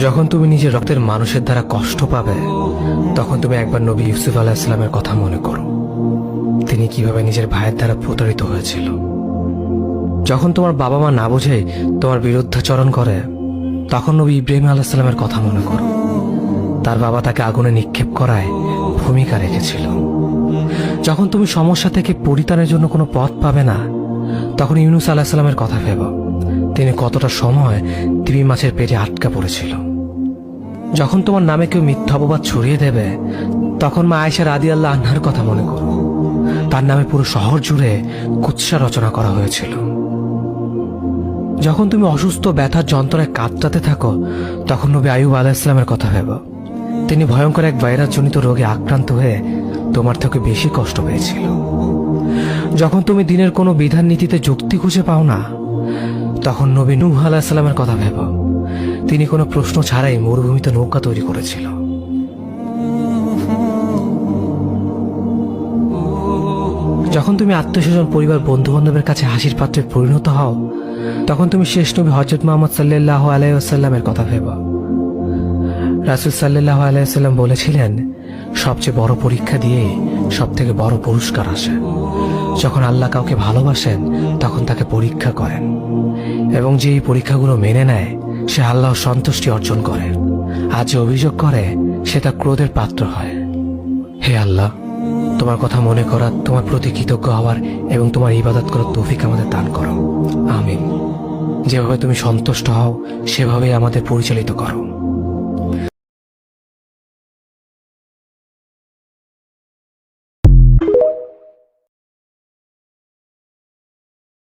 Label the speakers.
Speaker 1: যখন তুমি নিজের রক্তের মানুষের দ্বারা কষ্ট পাবে, তখন তুমি একবার নবী ইউসুফ আলাইহিস সালামের কথা মনে করো। তিনি কিভাবে নিজের ভাইয়ের দ্বারা প্রতারিত হয়েছিল। যখন তোমার বাবা মা না বুঝে তোমার বিরুদ্ধাচরণ করে, তখন নবী ইব্রাহিম আলাইহিস সালামের কথা মনে করো। তার বাবা তাকে আগুনে নিক্ষেপ করায় ভূমিকা রেখেছিল। যখন তুমি সমস্যা থেকে পরিত্রাণের জন্য কোনো পথ পাবে না, তখন ইউনুস আলাইহিস সালামের কথা ভেবো। তিনি কতটা সময় তিমি মাছের পেটে আটকা পড়েছিল। যখন তোমার নামে কেউ মিথ্যা অপবাদ ছড়িয়ে দেবে, তখন মা আয়েশা রাদিয়াল্লাহু আনহার কথা মনে করো। তার নামে পুরো শহর জুড়ে কুৎসা রচনা করা হয়েছিল। যখন তুমি অসুস্থ ব্যথার যন্ত্রণায় কাতরাতে থাকো, তখন নবী আইয়ুব আলাইহিস সালামের কথা ভেবো। তিনি ভয়ঙ্কর এক ভাইরাসজনিত রোগে আক্রান্ত হয়ে তোমার থেকে বেশি কষ্ট পেয়েছিল। যখন তুমি দিনের কোনো বিধান নীতিতে যুক্তি খুঁজে পাও না, তখন নবী নূহ আলাইহিস সালামের কথা ভেবো। তিনি কোনো প্রশ্ন ছাড়াই মরুভূমিতে নৌকা তৈরি করেছিল। যখন তুমি আত্মীয়স্বজন, পরিবার, বন্ধু বান্ধবের কাছে হাসির পাত্রে পরিণত হও, তখন তুমি শেষ নবী হযরত মুহাম্মদ সাল্লাল্লাহু আলাইহি ওয়াসাল্লামের কথা ভেবো। রাসূল সাল্লাল্লাহু আলাইহি ওয়াসাল্লাম বলেছিলেন, সবচেয়ে বড় পরীক্ষা দিয়ে সবথেকে বড় পুরস্কার আসে। যখন আল্লাহ কাউকে ভালোবাসেন, তখন তাকে পরীক্ষা করেন, এবং যে এই পরীক্ষাগুলো মেনে নেয়, সে আল্লাহর সন্তুষ্টি অর্জন করে। আর যে অভিযোগ করে, সে তার ক্রোধের পাত্র হয়। হে আল্লাহ, তোমার কথা মনে করা, তোমার প্রতি কৃতজ্ঞ হওয়ার এবং তোমার ইবাদত করার তৌফিক আমাদের দান করো। আমিন। যেভাবে তুমি সন্তুষ্ট হও, সেভাবেই আমাদের পরিচালিত করো।